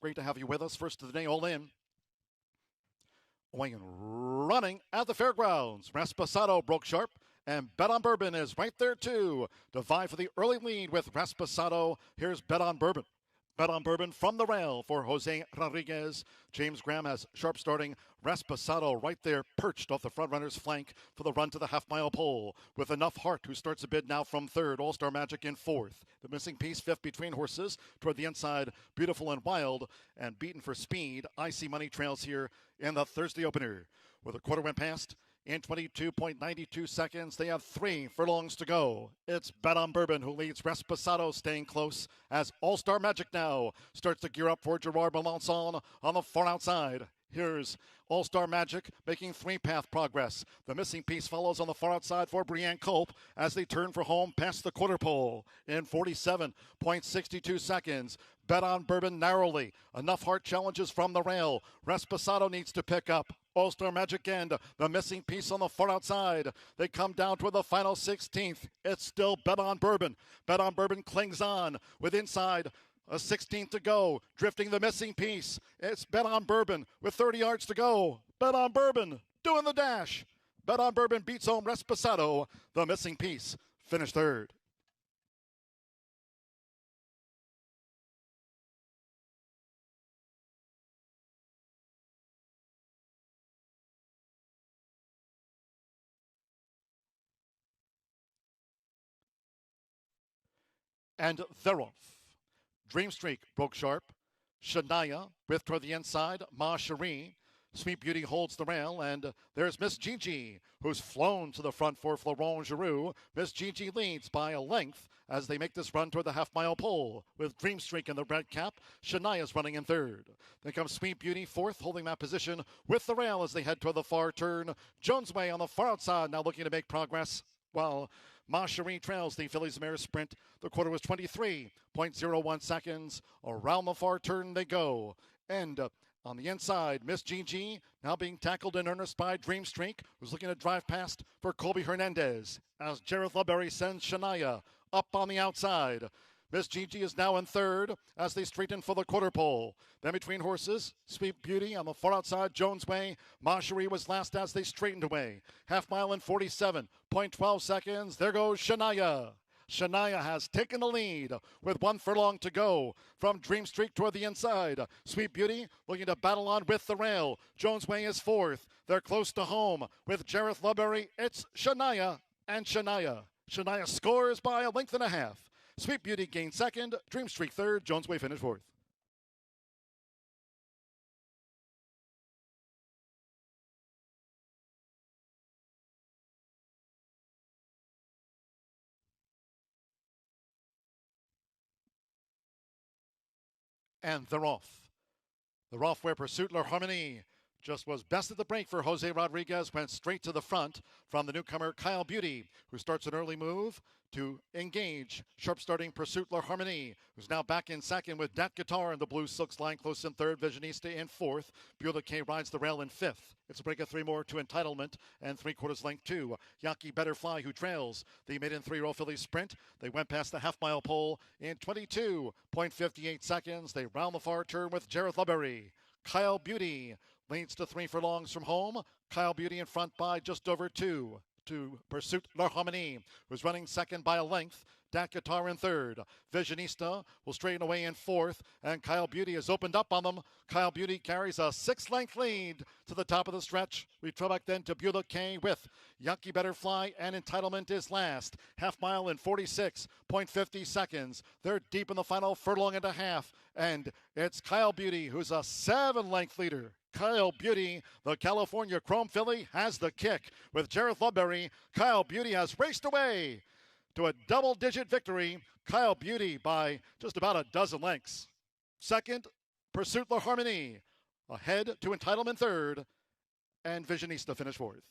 Great to have you with us. First of the day, all in. Away and running at the fairgrounds. Rasposado broke sharp, and Bet on Bourbon is right there too to vie for the early lead with Rasposado. Here's Bet on Bourbon. Bet on Bourbon from the rail for Jose Rodriguez. James Graham has sharp starting. Rasposado right there perched off the front runner's flank for the run to the half-mile pole with Enough Heart, who starts a bid now from third. All-Star Magic in fourth. The missing piece, fifth between horses. Toward the inside, Beautiful and Wild and Beaten for Speed. I See Money trails here in the Thursday opener. With a quarter went past in 22.92 seconds. They have 3 furlongs to go. It's Bet on Bourbon who leads. Rasposado staying close as All-Star Magic now starts to gear up for Gerard Melanson on the far outside. Here's All-Star Magic making 3-path progress. The missing piece follows on the far outside for Brianne Culp as they turn for home past the quarter pole in 47.62 seconds. Bet on Bourbon narrowly. Enough Heart challenges from the rail. Rasposado needs to pick up. All-Star Magic End, the missing piece on the far outside. They come down to the final 16th. It's still Bet on Bourbon. Bet on Bourbon clings on with inside a 16th to go, drifting the missing piece. It's Bet on Bourbon with 30 yards to go. Bet on Bourbon doing the dash. Bet on Bourbon beats home Rasposado. The missing piece finished third. And they're off. Dream Streak broke sharp. Shania with toward the inside. Ma Cherie. Sweet Beauty holds the rail, and there's Miss Gigi, who's flown to the front for Florent Giroux. Miss Gigi leads by a length as they make this run toward the half-mile pole. With Dream Streak in the red cap, Shania's running in third. Then comes Sweet Beauty fourth, holding that position with the rail as they head toward the far turn. Jones Way on the far outside, now looking to make progress, while Ma Cherie trails the Fillies Mare Sprint. The quarter was 23.01 seconds. Around the far turn they go. And on the inside, Miss Gigi now being tackled in earnest by Dream Streak, who's looking to drive past for Colby Hernandez as Jareth Leberry sends Shania up on the outside. Miss Gigi is now in third as they straighten for the quarter pole. Then between horses, Sweet Beauty on the far outside, Jones Way. Ma Cherie was last as they straightened away. Half mile in 47.12 seconds. There goes Shania. Shania has taken the lead with 1 furlong to go from Dream Streak toward the inside. Sweet Beauty looking to battle on with the rail. Jones Way is fourth. They're close to home with Jareth Leberry. It's Shania and Shania. Shania scores by a length and a half. Sweet Beauty gained second, Dream Streak third, Jones Way finished fourth. And they're off. They're off where Pursuit La Harmonie just was best at the break for Jose Rodriguez, went straight to the front from the newcomer Kyle Beauty, who starts an early move to engage sharp starting Pursuit La Harmonie, who's now back in second with Dat Guitar in the blue silks line close in third, Visionista in fourth. Beulah K rides the rail in fifth. It's a break of 3 more to Entitlement and 3/4 length to Yaki Better Fly, who trails the maiden 3-year-old filly sprint. They went past the half-mile pole in 22.58 seconds. They round the far turn with Jareth Leberry. Kyle Beauty leads to 3 furlongs from home. Kyle Beauty in front by just over 2 to Pursuit La Harmonie, who's running second by a length. Dat Guitar in third. Visionista will straighten away in fourth, and Kyle Beauty has opened up on them. Kyle Beauty carries a 6-length lead to the top of the stretch. We throw back then to Beulah K with Yankee Better Fly, and Entitlement is last. Half mile in 46.50 seconds. They're deep in the final furlong and a half, and it's Kyle Beauty who's a 7-length leader. Kyle Beauty, the California Chrome filly, has the kick. With Jareth Leberry, Kyle Beauty has raced away to a double-digit victory. Kyle Beauty by just about a dozen lengths. Second, Pursuit La Harmonie. Ahead to Entitlement third, and Visionista finished fourth.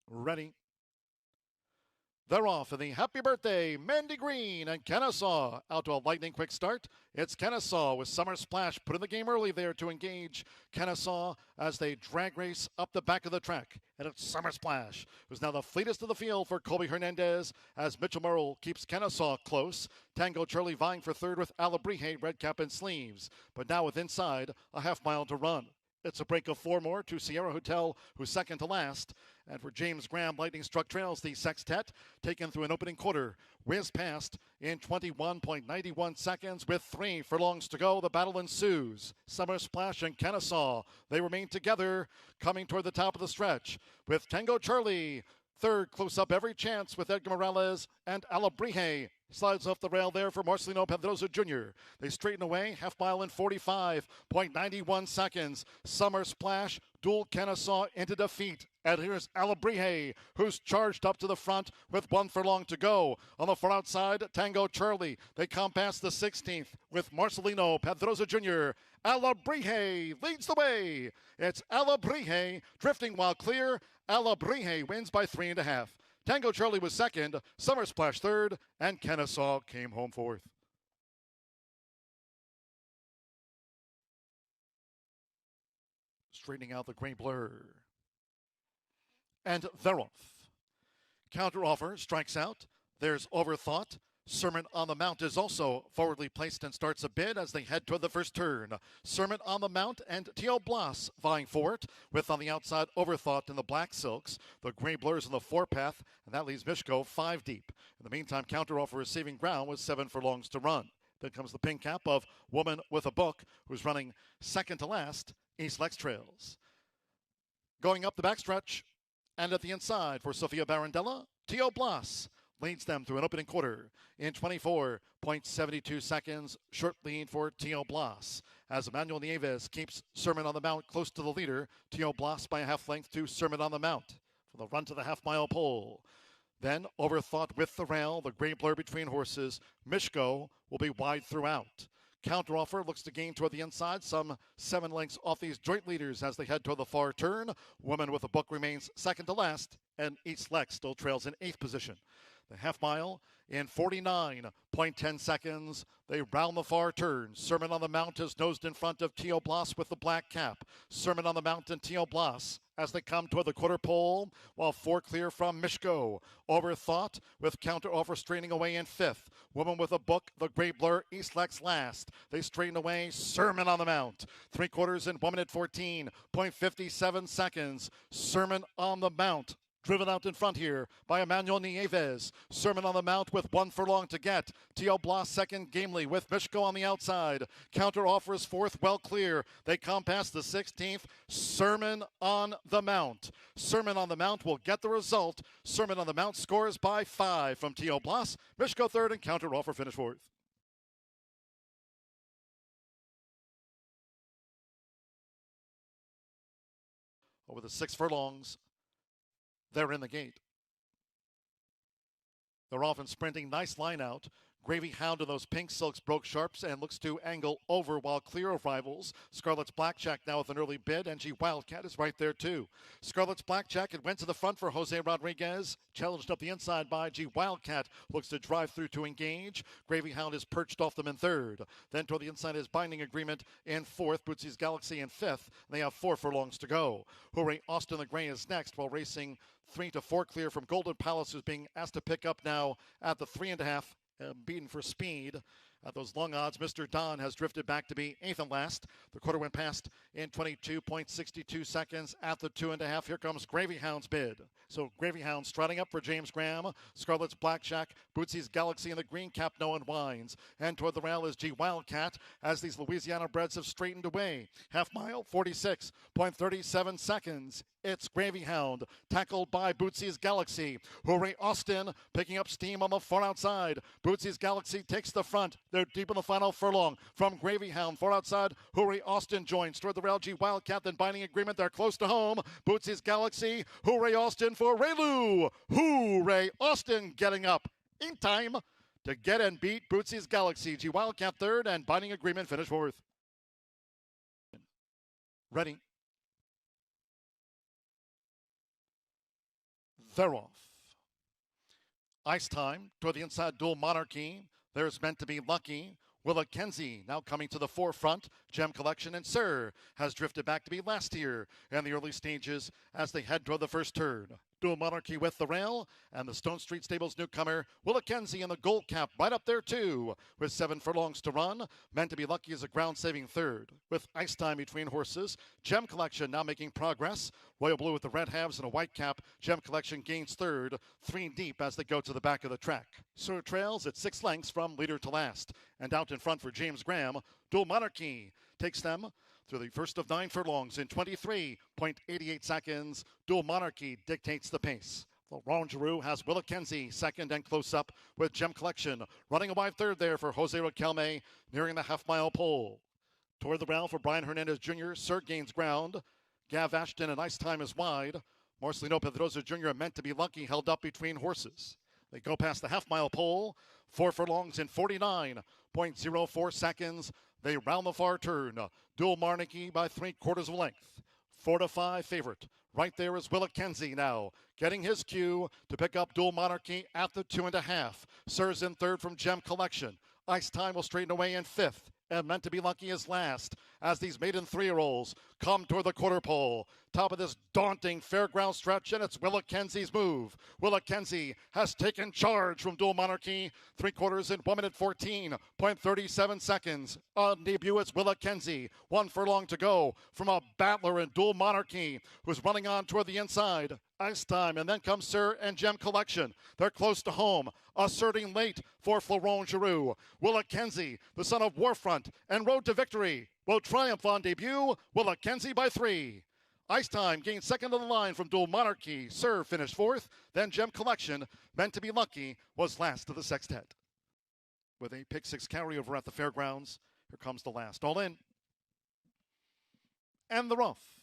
Ready. They're off in the Happy Birthday, Mandy Green and Kennesaw. Out to a lightning quick start. It's Kennesaw with Summer Splash put in the game early there to engage Kennesaw as they drag race up the back of the track. And it's Summer Splash, who's now the fleetest of the field for Colby Hernandez as Mitchell Merle keeps Kennesaw close. Tango Charlie vying for third with Alabrije, red cap and sleeves. But now with inside a half mile to run. It's a break of 4 more to Sierra Hotel, who's second to last. And for James Graham, lightning struck trails the sextet, taken through an opening quarter. Whiz past in 21.91 seconds with 3 furlongs to go. The battle ensues. Summer Splash and Kennesaw, they remain together, coming toward the top of the stretch. With Tango Charlie, third, close up every chance with Edgar Morales and Alabrije. Slides off the rail there for Marcelino Pedrosa Jr. They straighten away, half mile in 45.91 seconds. Summer Splash, dual Kennesaw into defeat. And here's Alabrije, who's charged up to the front with 1 furlong to go. On the far outside, Tango Charlie. They come past the 16th with Marcelino Pedrosa Jr. Alabrije leads the way. It's Alabrije drifting while clear. Alabrije wins by 3.5. Tango Charlie was second, Summer Splash third, and Kennesaw came home fourth. Straightening out the gray blur. And they're off. Counter offer strikes out. There's Overthought. Sermon on the Mount is also forwardly placed and starts a bid as they head toward the first turn. Sermon on the Mount and Teal Blas vying for it, with on the outside Overthought in the black silks, the gray blurs in the forepath, and that leaves Mishko 5 deep. In the meantime, counter offer receiving ground with 7 furlongs to run. Then comes the pink cap of Woman with a Book, who's running second to last, East Lex Trails. Going up the backstretch, and at the inside for Sofia Barandella, Teal Blas leads them through an opening quarter in 24.72 seconds. Short lead for Teal Blas as Emmanuel Nieves keeps Sermon on the Mount close to the leader. Teal Blas by a half length to Sermon on the Mount for the run to the half-mile pole. Then Overthought with the rail, the gray blur between horses. Mishko will be wide throughout. Counteroffer looks to gain toward the inside, some 7 lengths off these joint leaders as they head toward the far turn. Woman with a Book remains second to last, and East Lex still trails in 8th position. The half mile in 49.10 seconds. They round the far turn. Sermon on the Mount is nosed in front of Teal Blas with the black cap. Sermon on the Mount and Teal Blas as they come toward the quarter pole, while 4 clear from Mishko. Overthought with counter offer straining away in 5th. Woman with a Book, the gray blur, East Lex last. They straighten away, Sermon on the Mount. 3/4 in 1 minute 14.57 seconds. Sermon on the Mount driven out in front here by Emmanuel Nieves. Sermon on the Mount with 1 furlong to get. Teal Blas second gamely with Mishko on the outside. Counter offers 4th well clear. They come past the 16th. Sermon on the Mount. Sermon on the Mount will get the result. Sermon on the Mount scores by 5 from Teal Blas. Mishko third and counter offer finish 4th. Over the 6 furlongs, they're in the gate. They're often sprinting. Nice line out. Gravy Hound of those pink silks broke sharps and looks to angle over while clear of rivals. Scarlet's Blackjack now with an early bid, and G Wildcat is right there too. Scarlet's Blackjack, it went to the front for Jose Rodriguez. Challenged up the inside by G Wildcat. Looks to drive through to engage. Gravy Hound is perched off them in 3rd. Then toward the inside is Binding Agreement in 4th. Bootsy's Galaxy in 5th. They have 4 furlongs to go. Hooray Austin the Gray is next while racing 3 to 4 clear from Golden Palace, who's being asked to pick up now at the 3.5. Beaten for speed. At those long odds, Mr. Don has drifted back to be 8th and last. The quarter went past in 22.62 seconds at the 2.5. Here comes Gravy Hound's bid. So Gravy Hound striding up for James Graham. Scarlet's Blackjack, Bootsy's Galaxy in the green cap, no one winds. And toward the rail is G Wildcat as these Louisiana breds have straightened away. Half mile, 46.37 seconds. It's Gravy Hound, tackled by Bootsy's Galaxy. Hooray Austin picking up steam on the far outside. Bootsy's Galaxy takes the front. They're deep in the final furlong from Gravy Hound. Far outside, Hooray Austin joins toward the rail. G Wildcat, then Binding Agreement. They're close to home. Bootsy's Galaxy. Hooray Austin for Raylu. Hooray Austin getting up in time to get and beat Bootsy's Galaxy. G Wildcat third and Binding Agreement finish 4th. Ready. They're off. Ice Time toward the inside. Dual Monarchy. There's Meant to Be Lucky. Willa Kenzie now coming to the forefront. Gem Collection and Sir has drifted back to be last here in the early stages as they head toward the first turn. Dual Monarchy with the rail, and the Stone Street Stables newcomer Willa Kenzie in the gold cap right up there too with 7 furlongs to run. Meant to Be Lucky is a ground-saving third with Ice Time between horses. Gem Collection now making progress. Royal Blue with the red halves and a white cap. Gem Collection gains third, 3 deep as they go to the back of the track. Sir trails at 6 lengths from leader to last, and out in front for James Graham. Dual Monarchy takes them through the first of 9 furlongs in 23.88 seconds. Dual Monarchy dictates the pace. Laurent Giroux has Willa Kenzie second and close up with Gem Collection. Running a wide third there for Jose Riquelme, nearing the half-mile pole. Toward the rail for Brian Hernandez Jr. Sir gains ground. Gav Ashton and Ice Time is wide. Marcelino Pedrosa Jr. Meant to Be Lucky held up between horses. They go past the half-mile pole. 4 furlongs in 49.04 seconds. They round the far turn. Dual Monarchy by 3/4 of a length. 4-5 favorite. Right there is Willa Kenzie now, getting his cue to pick up Dual Monarchy at the 2.5. Sir's in third from Gem Collection. Ice Time will straighten away in 5th. And Meant to Be Lucky is last as these maiden 3-year-olds come toward the quarter pole. Top of this daunting fairground stretch, and it's Willa Kenzie's move. Willa Kenzie has taken charge from Dual Monarchy. 3/4 in 1 minute 14.37 seconds. On debut, it's Willa Kenzie. 1 furlong to go from a battler in Dual Monarchy who's running on toward the inside. Ice Time, and then comes Sir and Gem Collection. They're close to home, asserting late for Florent Giroux. Willa Kenzie, the son of Warfront and Road to Victory, will triumph on debut. Willa Kenzie by 3. Ice Time gained second on the line from Dual Monarchy. Sir finished 4th. Then Gem Collection, Meant to Be Lucky, was last to the sextet. With a pick 6 carryover at the fairgrounds, here comes the last. All in. And the rough.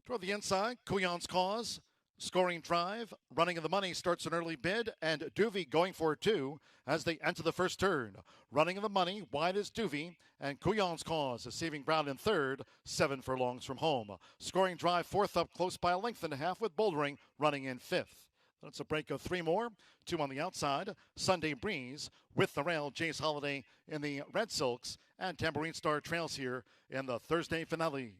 Toward the inside, Couillon's Cause, Scoring Drive, Running of the Money starts an early bid, and Duvy going for 2 as they enter the first turn. Running of the Money, wide is Duvy, and Couillon's Cause is saving ground in third, 7 furlongs from home. Scoring Drive 4th up close by 1.5 lengths with Bouldering running in 5th. That's a break of 3 more, 2 on the outside. Sunday Breeze with the rail, Jace Holiday in the Red Silks, and Tambourine Star trails here in the Thursday finale.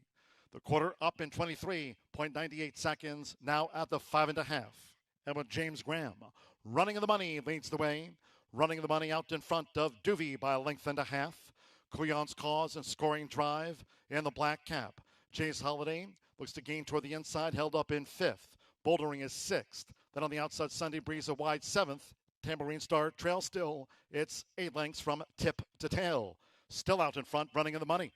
The quarter up in 23.98 seconds, now at the 5.5. And with James Graham, Running of the Money leads the way. Running of the Money out in front of Duvy by 1.5 lengths. Couillon's Cause and Scoring Drive in the black cap. Jace Holiday looks to gain toward the inside, held up in 5th. Bouldering is 6th. Then on the outside, Sunday Breeze a wide 7th. Tambourine Star trail still. It's 8 lengths from tip to tail. Still out in front, Running of the Money.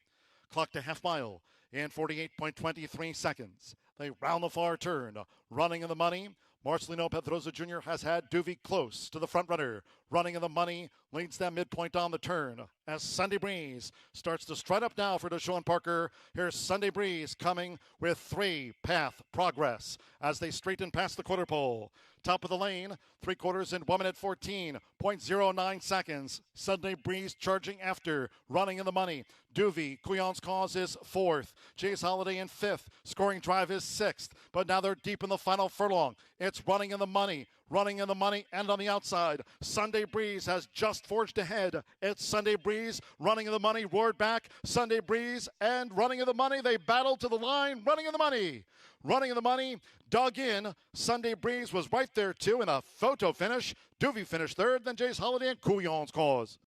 Clock to half mile in 48.23 seconds. They round the far turn. Running of the Money. Marcelino Pedrosa Jr. has had Duvy close to the front runner. Running of the Money leads them midpoint on the turn as Sunday Breeze starts to stride up now for Deshaun Parker. Here's Sunday Breeze coming with 3 Path Progress as they straighten past the quarter pole. Top of the lane, 3/4 in 1 minute 14.09 seconds. Sunday Breeze charging after. Running of the Money. Duvy, Couillon's Cause is 4th. Jace Holiday in 5th. Scoring Drive is 6th. But now they're deep in the final furlong. It's Running of the Money. Running in the Money and on the outside. Sunday Breeze has just forged ahead. It's Sunday Breeze. Running of the Money roared back. Sunday Breeze and Running of the Money. They battled to the line. Running of the Money. Running of the Money dug in. Sunday Breeze was right there too in a photo finish. Duvy finished 3rd. Then Jace Holiday and Couillon's Cause.